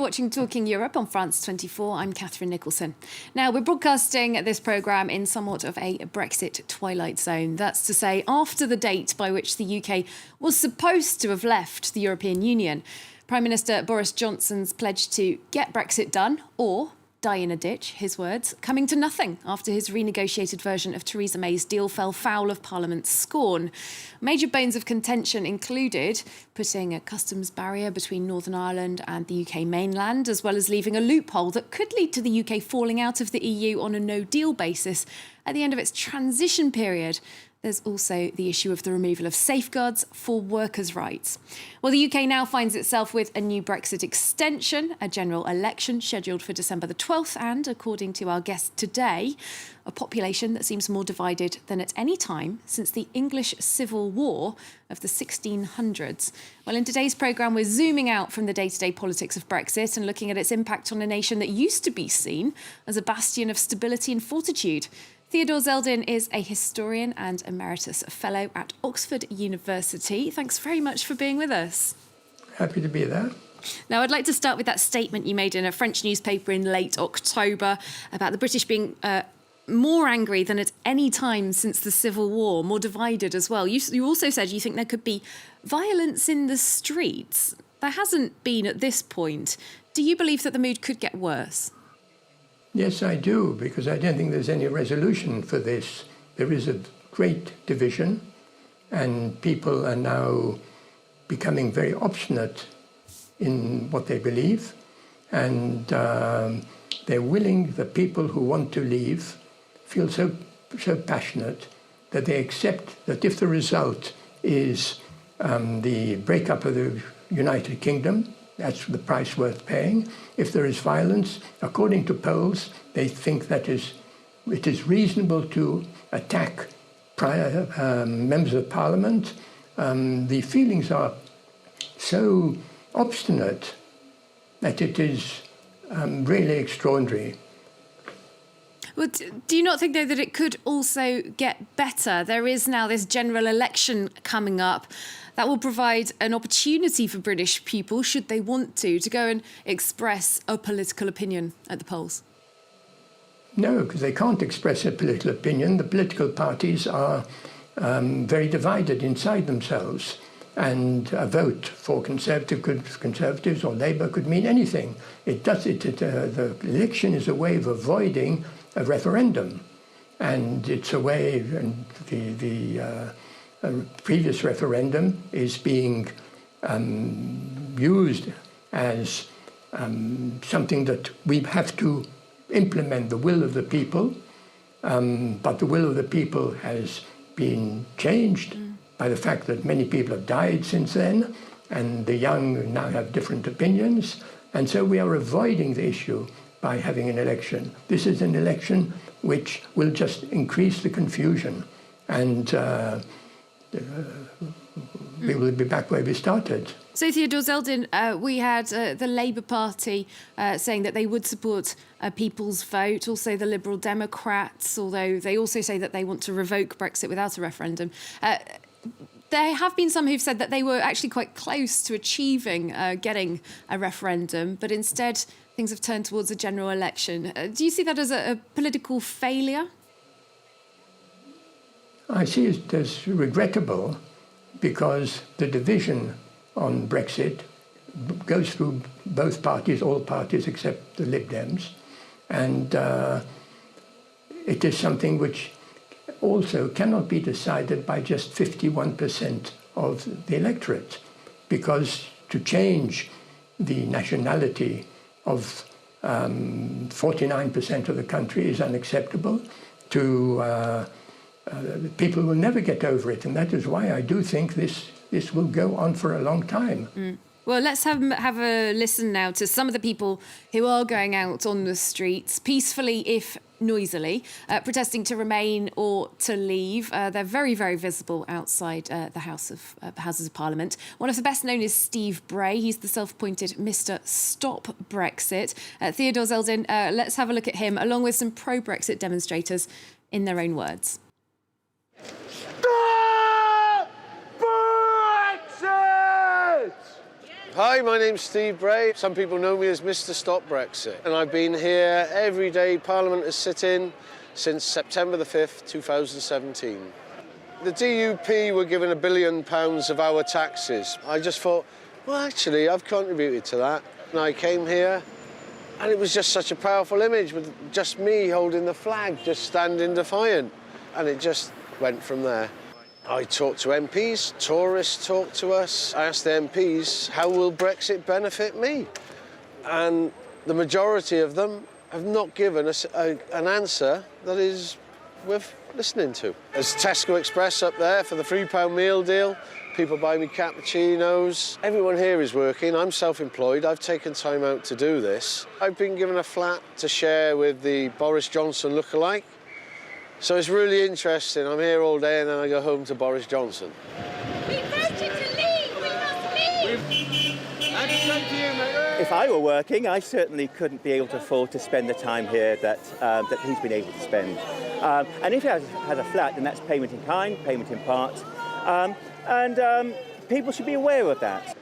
watching Talking Europe on France 24. I'm Catherine Nicholson. Now, we're broadcasting this programme in somewhat of a Brexit twilight zone. That's to say, after the date by which the UK was supposed to have left the European Union. Prime Minister Boris Johnson's pledge to get Brexit done, or die in a ditch, his words, coming to nothing after his renegotiated version of Theresa May's deal fell foul of Parliament's scorn. Major bones of contention included putting a customs barrier between Northern Ireland and the UK mainland, as well as leaving a loophole that could lead to the UK falling out of the EU on a no-deal basis at the end of its transition period. There's also the issue of the removal of safeguards for workers' rights. Well, the UK now finds itself with a new Brexit extension, a general election scheduled for December the 12th, and, according to our guest today, a population that seems more divided than at any time since the English Civil War of the 1600s. Well, in today's programme, we're zooming out from the day-to-day politics of Brexit and looking at its impact on a nation that used to be seen as a bastion of stability and fortitude. Theodore Zeldin is a historian and emeritus fellow at Oxford University. Thanks very much for being with us. Happy to be there. Now, I'd like to start with that statement you made in a French newspaper in late October about the British being more angry than at any time since the Civil War, more divided as well. You also said you think there could be violence in the streets. There hasn't been at this point. Do you believe that the mood could get worse? Yes, I do, because I don't think there's any resolution for this. There is a great division, and people are now becoming very obstinate in what they believe, and they're willing, the people who want to leave feel so passionate that they accept that if the result is the breakup of the United Kingdom, that's the price worth paying. If there is violence, according to polls, they think that it is reasonable to attack members of parliament. The feelings are so obstinate that it is really extraordinary. Well, do you not think, though, that it could also get better? There is now this general election coming up that will provide an opportunity for British people, should they want to go and express a political opinion at the polls. No, because they can't express a political opinion. The political parties are very divided inside themselves, and a vote for Conservatives or Labour could mean anything. The election is a way of avoiding a referendum, and it's a way, and the previous referendum is being used as something that we have to implement the will of the people, but the will of the people has been changed by the fact that many people have died since then, and the young now have different opinions, and so we are avoiding the issue by having an election. This is an election which will just increase the confusion, and we will be back where we started. So, Theodore Zeldin, we had the Labour Party saying that they would support a people's vote, also the Liberal Democrats, although they also say that they want to revoke Brexit without a referendum. There have been some who've said that they were actually quite close to achieving getting a referendum, but instead things have turned towards a general election. Do you see that as a political failure? I see it as regrettable, because the division on Brexit goes through both parties, all parties except the Lib Dems, and it is something which also cannot be decided by just 51% of the electorate, because to change the nationality of 49% of the country is unacceptable. People will never get over it, and that is why I do think this will go on for a long time. Well, let's have a listen now to some of the people who are going out on the streets, peacefully if noisily, protesting to remain or to leave. They're very, very visible outside the Houses of Parliament. One of the best known is Steve Bray. He's the self-appointed Mr. Stop Brexit. Theodore Zeldin, let's have a look at him, along with some pro-Brexit demonstrators, in their own words. Hi Hi, my name's Steve Bray. Some people know me as Mr. Stop Brexit. And I've been here every day Parliament is sitting since September the 5th, 2017. The DUP were given £1 billion of our taxes. I just thought, well, actually, I've contributed to that. And I came here, and it was just such a powerful image with just me holding the flag, just standing defiant. And it just went from there. I talked to MPs, tourists talked to us. I asked the MPs, how will Brexit benefit me? And the majority of them have not given us an answer that is worth listening to. There's Tesco Express up there for the £3 meal deal. People buy me cappuccinos. Everyone here is working. I'm self-employed. I've taken time out to do this. I've been given a flat to share with the Boris Johnson lookalike. So it's really interesting. I'm here all day and then I go home to Boris Johnson. We voted to leave! We must leave! If I were working, I certainly couldn't be able to afford to spend the time here that he's been able to spend. And if he has a flat, then that's payment in kind, payment in part. And people should be aware of that.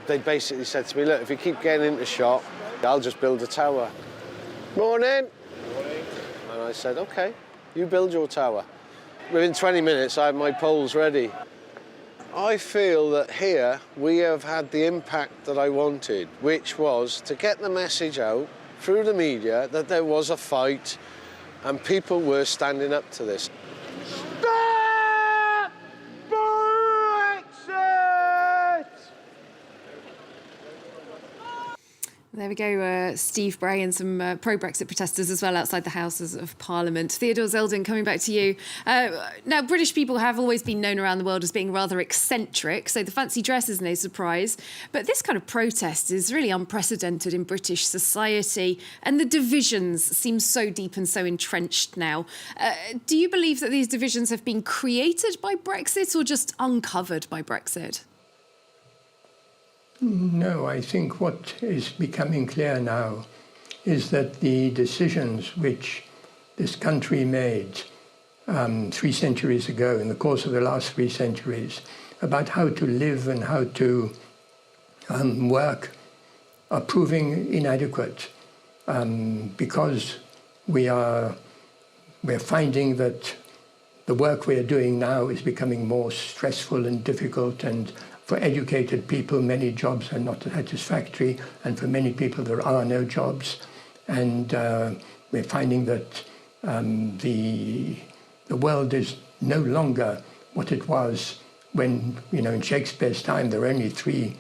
They basically said to me, look, if you keep getting into shop, I'll just build a tower. Morning. And I said, OK, you build your tower. Within 20 minutes, I had my poles ready. I feel that here we have had the impact that I wanted, which was to get the message out through the media that there was a fight and people were standing up to this. Stop Brexit! There we go, Steve Bray and some pro-Brexit protesters as well outside the Houses of Parliament. Theodore Zeldin, coming back to you. Now, British people have always been known around the world as being rather eccentric, so the fancy dress is no surprise. But this kind of protest is really unprecedented in British society, and the divisions seem so deep and so entrenched now. Do you believe that these divisions have been created by Brexit or just uncovered by Brexit? No, I think what is becoming clear now is that the decisions which this country made 3 centuries ago, in the course of the last 3 centuries, about how to live and how to work, are proving inadequate because we're finding that the work we are doing now is becoming more stressful and difficult, and for educated people, many jobs are not satisfactory, and for many people there are no jobs. And we're finding that the world is no longer what it was when, in Shakespeare's time, there were only 3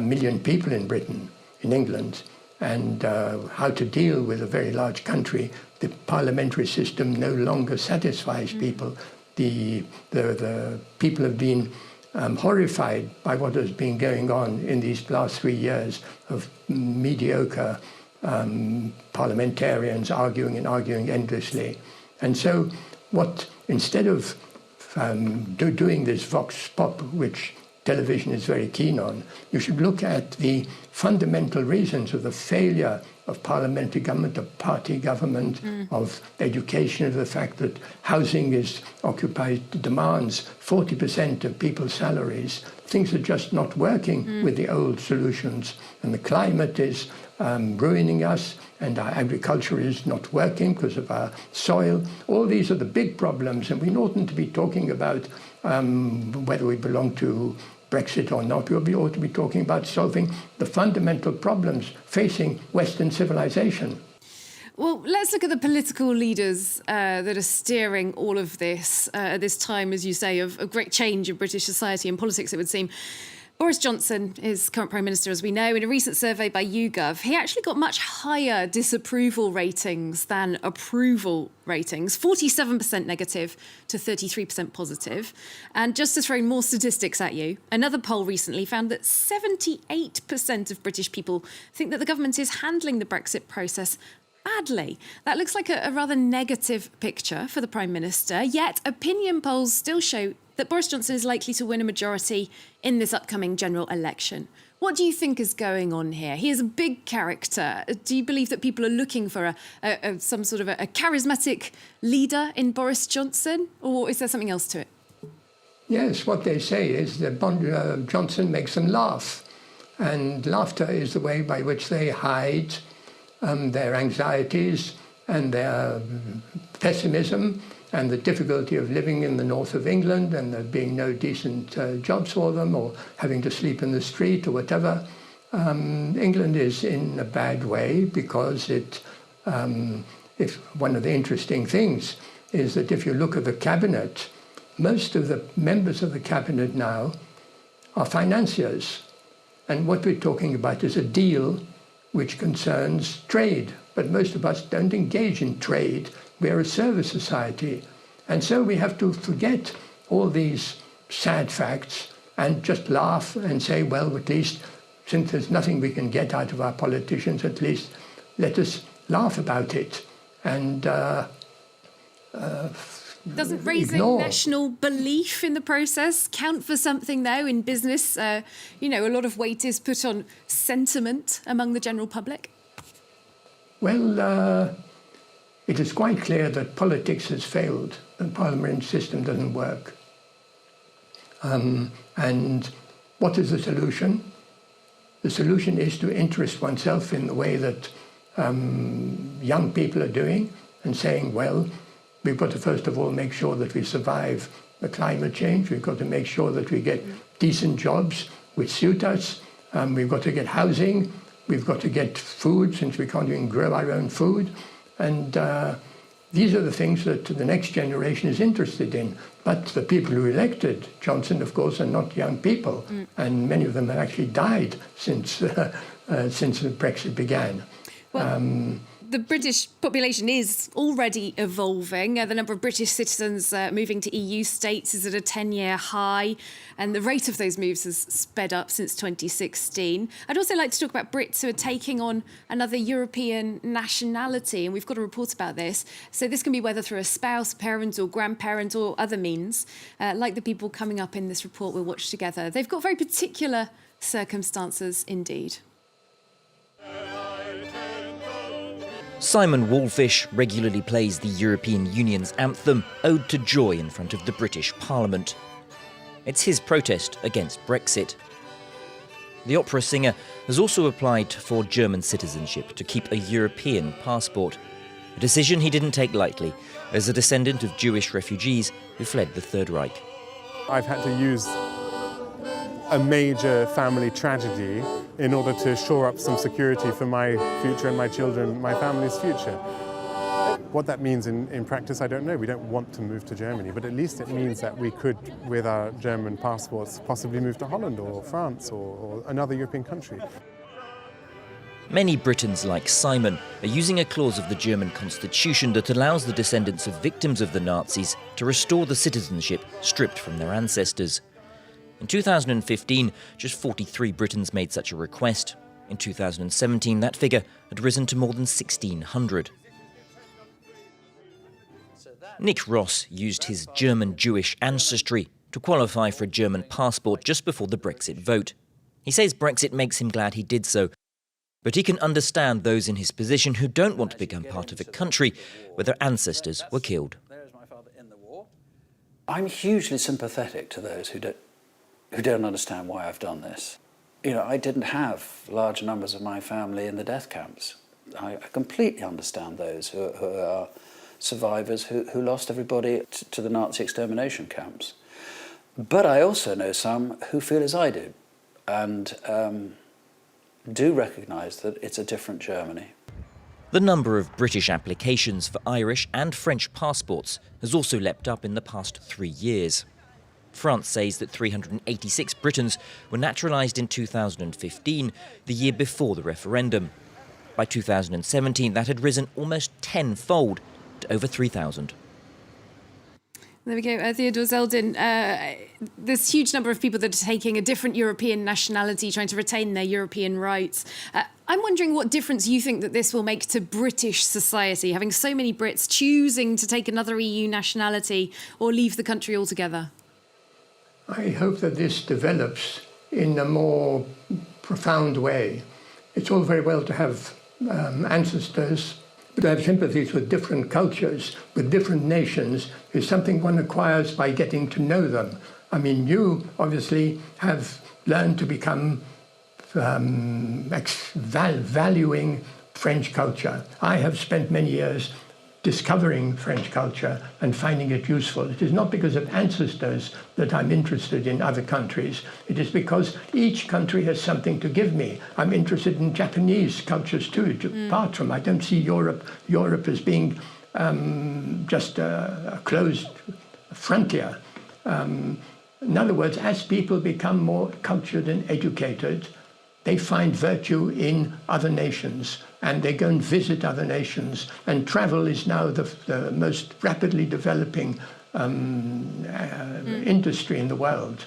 million people in Britain, in England, and how to deal with a very large country. The parliamentary system no longer satisfies people. The people have been horrified by what has been going on in these last 3 years of mediocre parliamentarians arguing endlessly. And so instead of doing this vox pop, which television is very keen on, you should look at the fundamental reasons of the failure of parliamentary government, of party government, of education, of the fact that housing demands 40% of people's salaries. Things are just not working with the old solutions. And the climate is ruining us, and our agriculture is not working because of our soil. All these are the big problems, and we oughtn't to be talking about whether we belong to Brexit or not. We ought to be talking about solving the fundamental problems facing Western civilization. Well, let's look at the political leaders that are steering all of this at this time, as you say, of great change in British society and politics, it would seem. Boris Johnson is current Prime Minister, as we know. In a recent survey by YouGov, he actually got much higher disapproval ratings than approval ratings, 47% negative to 33% positive. And just to throw more statistics at you, another poll recently found that 78% of British people think that the government is handling the Brexit process badly. That looks like a rather negative picture for the Prime Minister, yet opinion polls still show that Boris Johnson is likely to win a majority in this upcoming general election. What do you think is going on here? He is a big character. Do you believe that people are looking for some sort of a charismatic leader in Boris Johnson, or is there something else to it? Yes, what they say is that Johnson makes them laugh. And laughter is the way by which they hide their anxieties and their pessimism and the difficulty of living in the north of England and there being no decent jobs for them or having to sleep in the street or whatever. England is in a bad way because if one of the interesting things is that if you look at the cabinet, most of the members of the cabinet now are financiers. And what we're talking about is a deal which concerns trade. But most of us don't engage in trade. We're a service society. And so we have to forget all these sad facts and just laugh and say, well, at least since there's nothing we can get out of our politicians, at least let us laugh about it. And doesn't raising national belief in the process count for something, though, in business? A lot of weight is put on sentiment among the general public. Well, it is quite clear that politics has failed. The parliamentary system doesn't work. And what is the solution? The solution is to interest oneself in the way that young people are doing and saying, well, we've got to first of all make sure that we survive the climate change. We've got to make sure that we get decent jobs which suit us. We've got to get housing. We've got to get food since we can't even grow our own food. And these are the things that the next generation is interested in. But the people who elected Johnson, of course, are not young people. And many of them have actually died since Brexit began. Well, the British population is already evolving. The number of British citizens moving to EU states is at a 10-year high, and the rate of those moves has sped up since 2016. I'd also like to talk about Brits who are taking on another European nationality, and we've got a report about this. So this can be whether through a spouse, parent or grandparent or other means, like the people coming up in this report we'll watch together. They've got very particular circumstances indeed. Simon Wallfish regularly plays the European Union's anthem, Ode to Joy, in front of the British Parliament. It's his protest against Brexit. The opera singer has also applied for German citizenship to keep a European passport, a decision he didn't take lightly as a descendant of Jewish refugees who fled the Third Reich. I've had to use a major family tragedy in order to shore up some security for my future and my children, my family's future. What that means in practice, I don't know. We don't want to move to Germany, but at least it means that we could, with our German passports, possibly move to Holland or France or another European country. Many Britons, like Simon, are using a clause of the German constitution that allows the descendants of victims of the Nazis to restore the citizenship stripped from their ancestors. In 2015, just 43 Britons made such a request. In 2017, that figure had risen to more than 1,600. Nick Ross used his German-Jewish ancestry to qualify for a German passport just before the Brexit vote. He says Brexit makes him glad he did so, but he can understand those in his position who don't want to become part of a country where their ancestors were killed. I'm hugely sympathetic to those who don't understand why I've done this. I didn't have large numbers of my family in the death camps. I completely understand those who are survivors who lost everybody to the Nazi extermination camps. But I also know some who feel as I do and do recognise that it's a different Germany. The number of British applications for Irish and French passports has also leapt up in the past 3 years. France says that 386 Britons were naturalised in 2015, the year before the referendum. By 2017, that had risen almost tenfold to over 3,000. There we go. Theodore Zeldin, there's a huge number of people that are taking a different European nationality, trying to retain their European rights. I'm wondering what difference you think that this will make to British society, having so many Brits choosing to take another EU nationality or leave the country altogether. I hope that this develops in a more profound way. It's all very well to have ancestors But to have sympathies with different cultures, with different nations, is something one acquires by getting to know them. I mean, you obviously have learned to become valuing French culture. I have spent many years discovering French culture and finding it useful. It is not because of ancestors that I'm interested in other countries. It is because each country has something to give me. I'm interested in Japanese cultures too, apart from I don't see Europe as being just a closed frontier. In other words, as people become more cultured and educated, they find virtue in other nations, and they go and visit other nations. And travel is now the most rapidly developing industry in the world.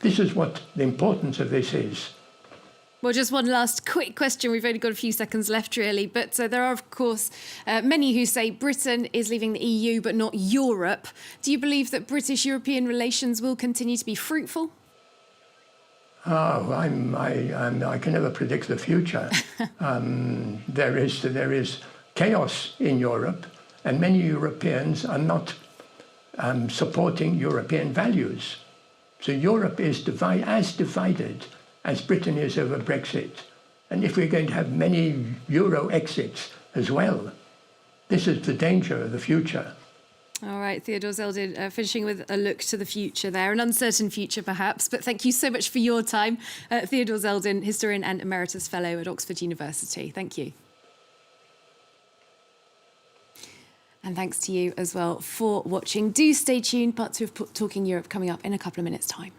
This is what the importance of this is. Well, just one last quick question. We've only got a few seconds left, really. But there are, of course, many who say Britain is leaving the EU, but not Europe. Do you believe that British-European relations will continue to be fruitful? Oh, I can never predict the future. There is chaos in Europe, and many Europeans are not supporting European values. So Europe is as divided as Britain is over Brexit. And if we're going to have many Euro exits as well, this is the danger of the future. All right, Theodore Zeldin, finishing with a look to the future there, an uncertain future perhaps, but thank you so much for your time. Theodore Zeldin, historian and Emeritus Fellow at Oxford University. Thank you. And thanks to you as well for watching. Do stay tuned. Part 2 of Talking Europe coming up in a couple of minutes' time.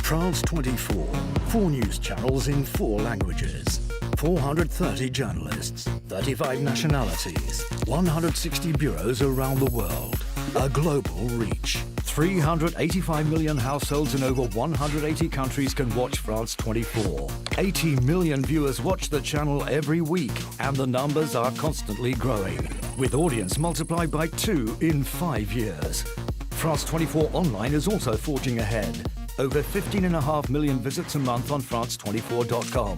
France 24, 4 news channels in 4 languages, 430 journalists, 35 nationalities, 160 bureaus around the world, a global reach. 385 million households in over 180 countries can watch France 24. 80 million viewers watch the channel every week, and the numbers are constantly growing, with audience multiplied by 2 in 5 years. France 24 Online is also forging ahead. Over 15.5 million visits a month on France24.com.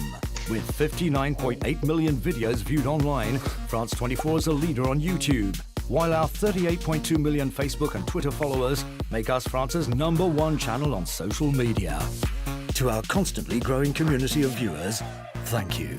With 59.8 million videos viewed online, France 24 is a leader on YouTube, while our 38.2 million Facebook and Twitter followers make us France's #1 channel on social media. To our constantly growing community of viewers, thank you.